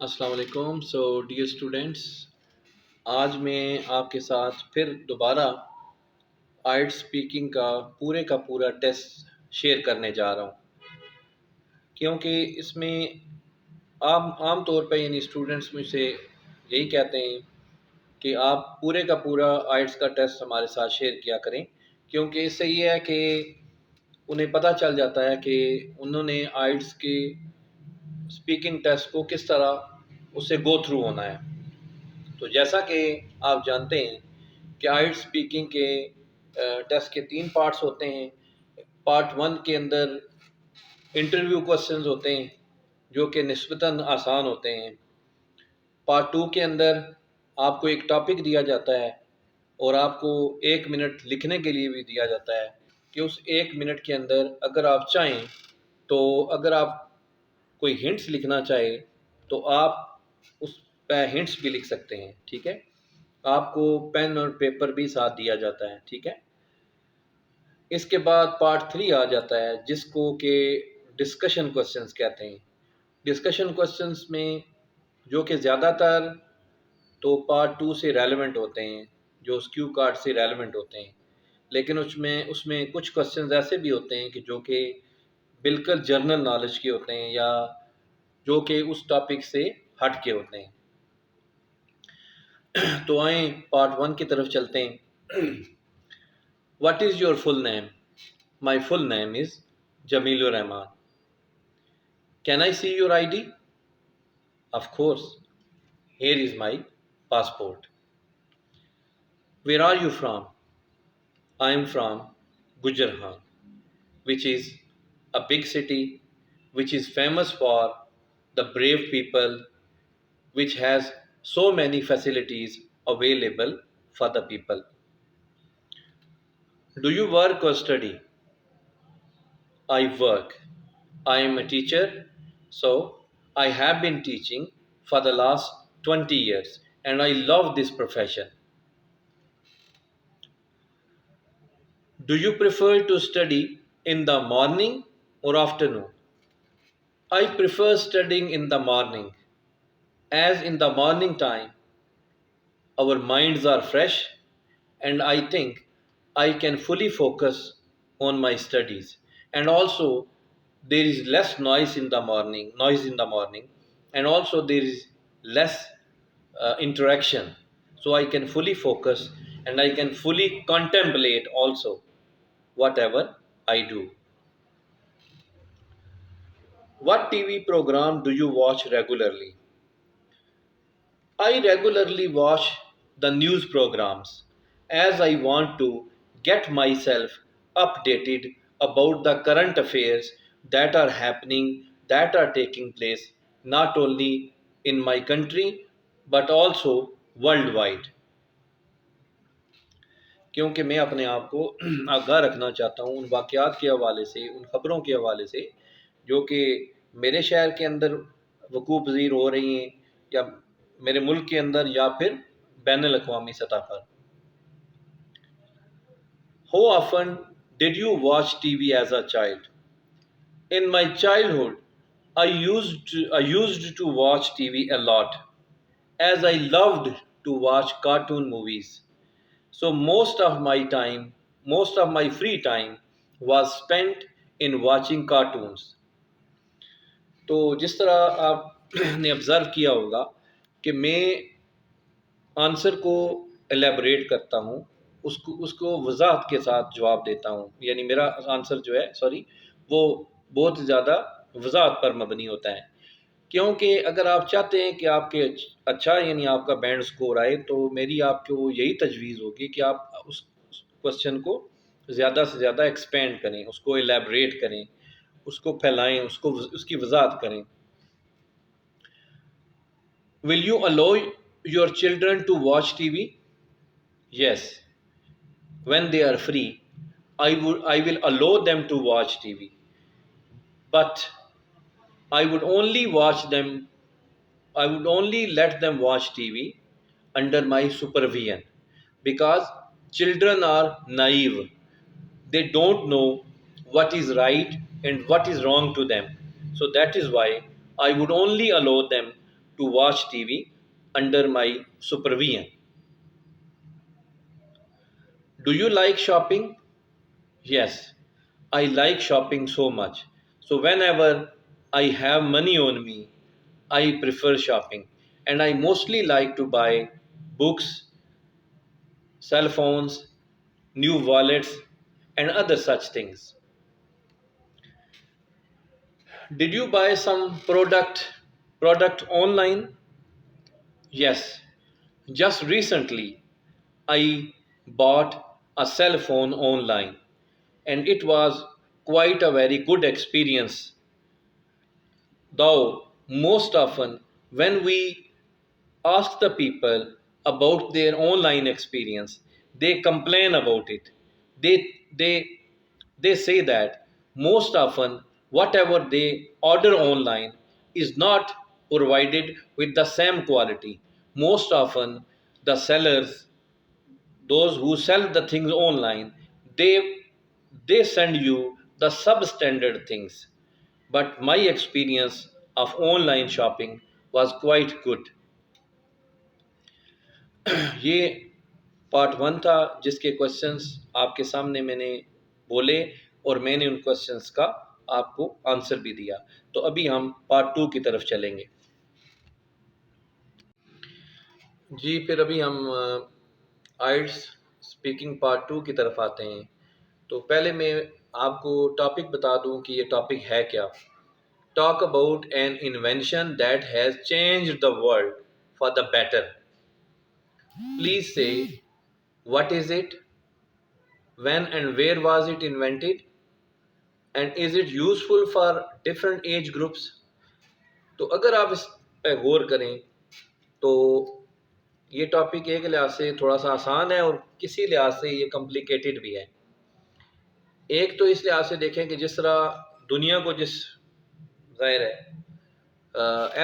अस्सलाम वालेकुम। Dear students, आज मैं आपके साथ फिर दोबारा आइट स्पीकिंग का पूरा टेस्ट शेयर करने जा रहा हूँ, क्योंकि इसमें आम तौर पे यानी स्टूडेंट्स मुझसे यही कहते हैं कि आप पूरे का पूरा आइट्स का टेस्ट हमारे साथ शेयर किया करें, क्योंकि इससे ये है कि उन्हें पता चल जाता है कि उन्होंने आइट्स के स्पीकिंग टेस्ट को किस तरह उससे गो थ्रू होना है। तो जैसा कि आप जानते हैं कि आइट स्पीकिंग के टेस्ट के 3 पार्ट्स होते हैं। पार्ट 1 के अंदर इंटरव्यू क्वेश्चंस होते हैं जो कि निस्बतन आसान होते हैं। पार्ट 2 के अंदर आपको एक टॉपिक दिया जाता है और आपको 1 मिनट लिखने के लिए भी दिया जाता है कि उस 1 मिनट के अंदर अगर आप चाहें तो अगर आप कोई हिंट्स लिखना चाहे तो आप उस पर हिंट्स भी लिख सकते हैं। ठीक है, आपको पेन और पेपर भी साथ दिया जाता है। ठीक है, इसके बाद पार्ट 3 आ जाता है जिसको कि डिस्कशन क्वेश्चंस कहते हैं। डिस्कशन क्वेश्चंस में जो कि ज़्यादातर तो पार्ट 2 से रेलेवेंट होते हैं, जो उस क्यू कार्ड से रेलेवेंट होते हैं, लेकिन उसमें उसमें कुछ क्वेश्चंस ऐसे भी होते हैं कि जो कि बिल्कुल जनरल नॉलेज के होते हैं या जो कि उस टॉपिक से हट के होते हैं। तो आए पार्ट 1 की तरफ चलते हैं। What is your full name? My full name is Jamilur Rahman. Can I see your ID? Of course. Here is my passport. Where are you from? I am from Gujarhat, which is a big city which is famous for the brave people, which has so many facilities available for the people. Do you work or study? I work. I am a teacher, so I have been teaching for the last 20 years and I love this profession. Do you prefer to study in the morning or afternoon? I prefer studying in the morning, as in the morning time our minds are fresh and I think I can fully focus on my studies. And also there is less noise in the morning, and also there is less interaction, so I can fully focus and I can fully contemplate also whatever I do. What TV program do you watch regularly? I regularly watch the news programs as I want to get myself updated about the current affairs that are happening, that are taking place not only in my country but also worldwide. क्योंकि मैं अपने आप को आगाह रखना चाहता हूँ उन वाक़यात के हवाले से, उन ख़बरों के हवाले से जो कि मेरे शहर के अंदर वक़ूअ पज़ीर हो रही हैं या मेरे मुल्क के अंदर या फिर बैनुल अक़वामी सतह पर। How often did you watch TV as a child? In my childhood, I used to watch TV a lot, as I loved to watch cartoon movies. So most of my free time was spent in watching cartoons. तो जिस तरह आपने observe किया होगा कि मैं answer को elaborate करता हूँ, उसको उसको वज़ाहत के साथ जवाब देता हूँ, यानी मेरा आंसर जो है वो बहुत ज़्यादा वज़ाहत पर मबनी होता है। क्योंकि अगर आप चाहते हैं कि आपके अच्छा यानी आपका बैंड स्कोर आए तो मेरी आपको यही तजवीज़ होगी कि आप उस क्वेश्चन को ज़्यादा से ज़्यादा एक्सपेंड करें, उसको एलेबरेट करें, उसको फैलाएं, उसको उसकी वज़ाहत करें। Will you allow your children to watch TV? Yes, when they are free, I will allow them to watch TV. But I would only watch them I would only let them watch TV under my supervision, because children are naive. They don't know what is right and what is wrong to them. So that is why I would only allow them to watch TV under my supervision. Do you like shopping? Yes, I like shopping so much. So whenever I have money on me, I prefer shopping. And I mostly like to buy books, cell phones, new wallets, and other such things. Did you buy some product online? Yes. Just recently I bought a cell phone online and it was quite a very good experience. Though most often when we ask the people about their online experience, they complain about it. They they they say that most often whatever they order online is not provided with the same quality. Most often the sellers, those who sell the things online, they send you the substandard things. But my experience of online shopping was quite good. ये part one था जिसके questions आपके सामने मैंने बोले और मैंने उन क्वेश्चंस का आपको आंसर भी दिया। तो अभी हम पार्ट टू की तरफ चलेंगे। जी, फिर अभी हम आइट्स स्पीकिंग पार्ट टू की तरफ आते हैं। तो पहले मैं आपको टॉपिक बता दूं कि ये टॉपिक है क्या। Talk about an invention that has changed the world for the better. Please say what is it, when and where was it invented, and is it useful for different age groups। तो अगर आप इस पे गौर करें तो ये topic एक लिहाज से थोड़ा सा आसान है और किसी लिहाज से ये कॉम्प्लिकेटेड भी है। एक तो इस लिहाज से देखें कि जिस तरह दुनिया को जिस जाहिर है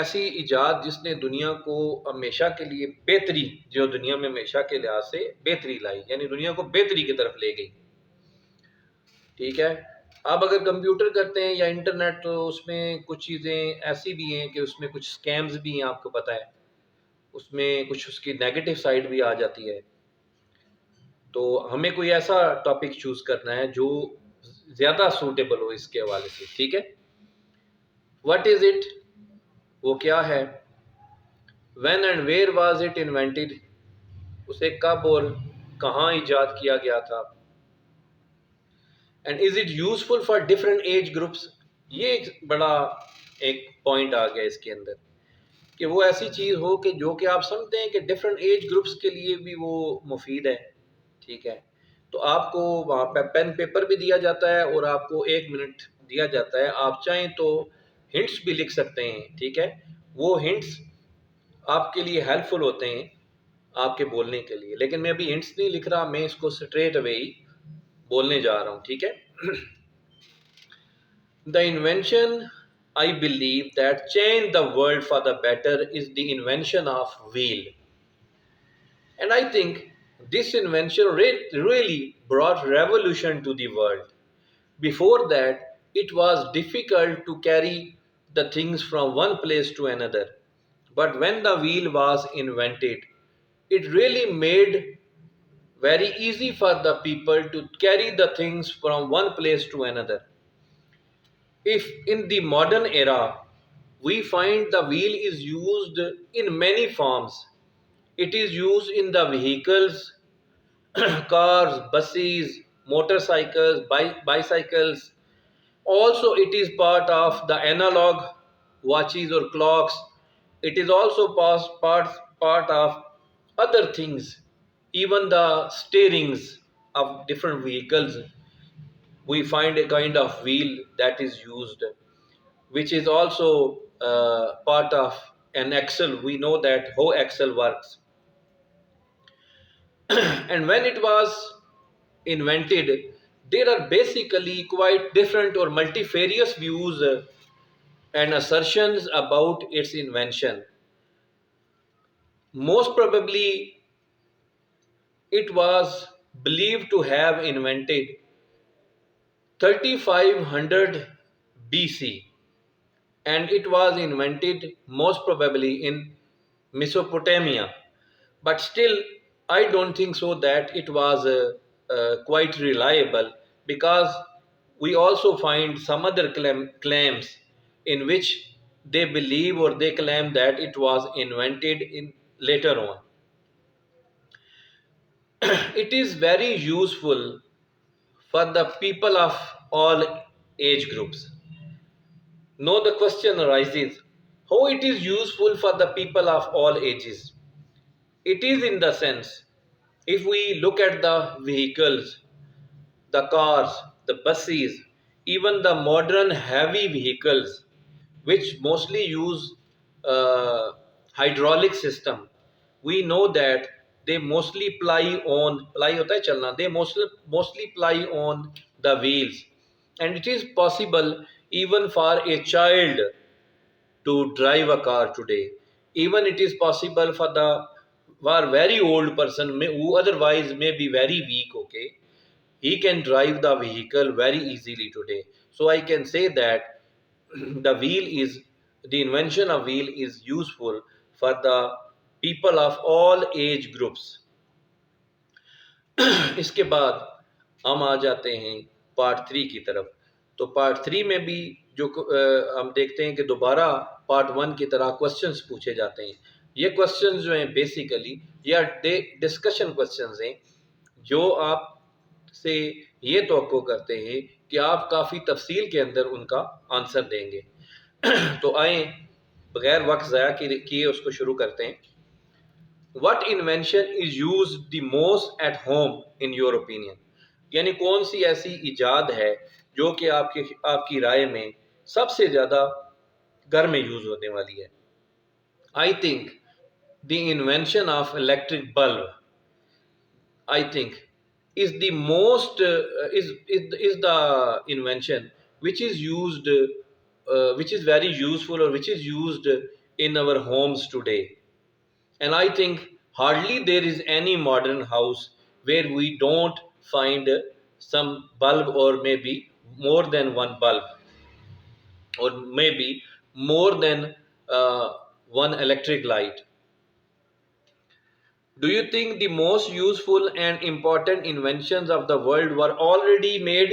ऐसी इजाद जिसने दुनिया को हमेशा के लिए बेहतरी, जो दुनिया में हमेशा के लिहाज से बेहतरी लाई, यानी दुनिया को बेहतरी की तरफ ले गई। ठीक है। अब अगर कंप्यूटर करते हैं या इंटरनेट, तो उसमें कुछ चीज़ें ऐसी भी हैं कि उसमें कुछ स्कैम्स भी हैं, आपको पता है। उसमें कुछ उसकी नेगेटिव साइड भी आ जाती है। तो हमें कोई ऐसा टॉपिक चूज करना है जो ज़्यादा सूटेबल हो इसके हवाले से। ठीक है। व्हाट इज़ इट, वो क्या है। When and where was it invented, उसे कब और कहाँ इजाद किया गया था। And is it useful for different age groups. ये एक बड़ा एक पॉइंट आ गया इसके अंदर कि वो ऐसी चीज़ हो कि जो कि आप समझते हैं कि डिफरेंट एज ग्रुप्स के लिए भी वो मुफीद है। ठीक है। तो आपको वहाँ पे पेन पेपर भी दिया जाता है और आपको 1 मिनट दिया जाता है। आप चाहें तो हिंट्स भी लिख सकते हैं। ठीक है। वो हिंट्स आपके लिए हेल्पफुल होते हैं आपके बोलने के लिए, लेकिन मैं अभी हिंट्स नहीं लिख रहा, मैं इसको स्ट्रेट अवे ही बोलने जा रहा हूँ। ठीक है। The invention, I believe, that changed the world for the better is the invention of wheel. And I think this invention really brought revolution to the world. Before that, it was difficult to carry the things from one place to another. But when the wheel was invented, it really made very easy for the people to carry the things from one place to another. If in the modern era we find the wheel is used in many forms, it is used in the vehicles, cars, buses, motorcycles, bicycles. Also, it is part of the analog watches or clocks. It is also part of other things, even the steerings of different vehicles. We find a kind of wheel that is used, which is also part of an axle. We know that how axle works. And when it was invented, there are basically quite different or multifarious views and assertions about its invention. Most probably, it was believed to have invented 3500 BC. and it was invented most probably in Mesopotamia. But still, I don't think so that it was quite reliable, because we also find some other claims in which they believe or they claim that it was invented in later on. It is very useful for the people of all age groups. Now the question arises, how it is useful for the people of all ages? It is in the sense, if we look at the vehicles, the cars, the buses, even the modern heavy vehicles, which mostly use uh, hydraulic system, we know that they mostly ply hota hai chalna, they mostly ply on the wheels, and it is possible even for a child to drive a car today. Even it is possible for the for very old person who otherwise may be very weak, okay, he can drive the vehicle very easily today. So I can say that the wheel is the invention of wheel is useful for the people of all age groups. इसके बाद हम आ जाते हैं part three की तरफ। तो part three में भी जो हम देखते हैं कि दोबारा पार्ट वन की तरह क्वेश्चंस पूछे जाते हैं। ये क्वेश्चंस जो हैं बेसिकली या डिस्कशन क्वेश्चंस हैं, जो आप से ये तवक्को करते हैं कि आप काफ़ी तफसील के अंदर उनका आंसर देंगे। तो आए बगैर वक्त ज़ाया किए उसको शुरू करते हैं। What invention is used the most at home in your opinion? यानी कौन सी ऐसी इजाद है जो कि आपकी राय में सबसे ज़्यादा घर में यूज़ होने वाली है? I think the invention of electric bulb, I think, is the most is the invention which is used, which is very useful, or which is used in our homes today. And I think hardly there is any modern house where we don't find some bulb, or maybe more than one bulb, or maybe more than one electric light. Do you think the most useful and important inventions of the world were already made?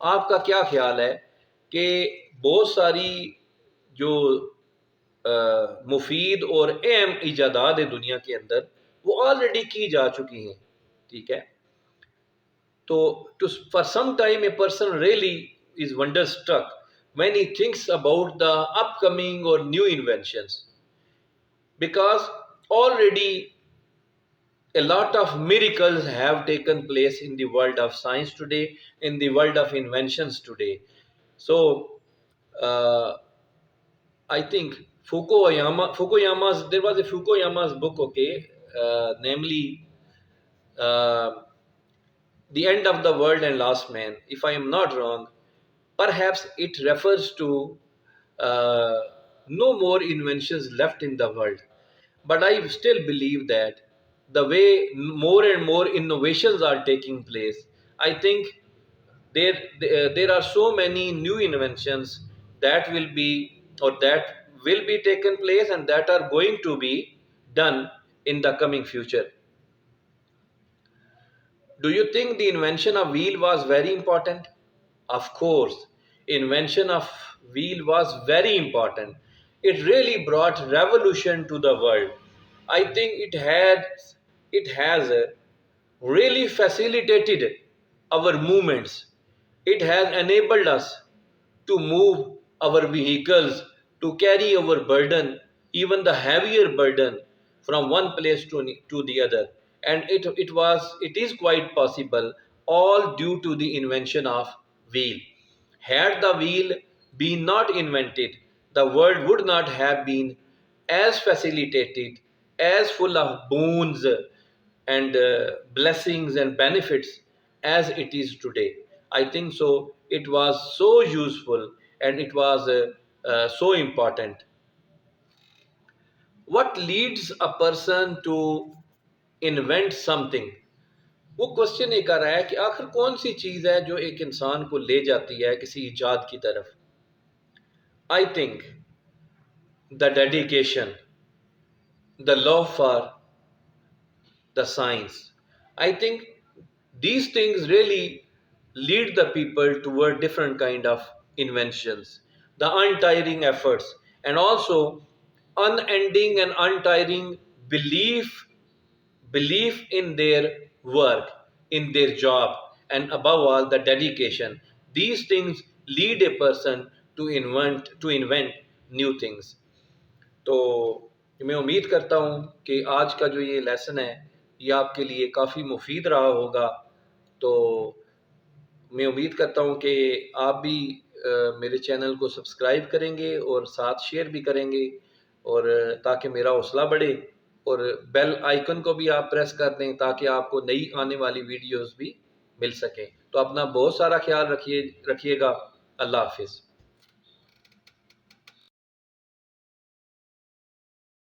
आपका क्या ख्याल है कि बहुत सारी जो मुफीद और अहम ईजादात है दुनिया के अंदर, वो ऑलरेडी की जा चुकी हैं, ठीक है? तो for some time a person really is wonder struck when he thinks about the upcoming or new inventions, because already a lot of miracles have taken place in the world of science today, in the world of inventions today. So uh, I think Fukuyama's, there was a Fukuyama's book, okay, namely uh, The End of the World and Last Man, if I am not wrong. Perhaps it refers to uh, no more inventions left in the world. But I still believe that the way more and more innovations are taking place, I think there are so many new inventions that will be, or that will be taken place, and that are going to be done in the coming future. Do you think the invention of wheel was very important? Of course, invention of wheel was very important. It really brought revolution to the world. I think it has really facilitated our movements. It has enabled us to move our vehicles, to carry our burden, even the heavier burden, from one place to the other. And it is quite possible, all due to the invention of wheel. Had the wheel been not invented, the world would not have been as facilitated, as full of boons and blessings and benefits as it is today. I think so. It was so useful, and it was so important. What leads a person to invent something? वो question ये कर रहा है कि आखिर कौन सी चीज़ है जो एक इंसान को ले जाती है किसी इजाद की तरफ? I think the dedication, the love for the science, I think these things really lead the people toward different kind of inventions, the untiring efforts, and also unending and untiring belief in their work, in their job, and above all the dedication. These things lead a person to invent new things. तो मैं उम्मीद करता हूँ कि आज का जो ये लेसन है ये आपके लिए काफ़ी मुफीद रहा होगा। तो मैं उम्मीद करता हूँ कि आप भी मेरे चैनल को सब्सक्राइब करेंगे और साथ शेयर भी करेंगे, और ताकि मेरा हौसला बढ़े, और बेल आइकन को भी आप प्रेस कर दें ताकि आपको नई आने वाली वीडियोस भी मिल सकें। तो अपना बहुत सारा ख्याल रखिएगा। अल्लाह हाफिज़।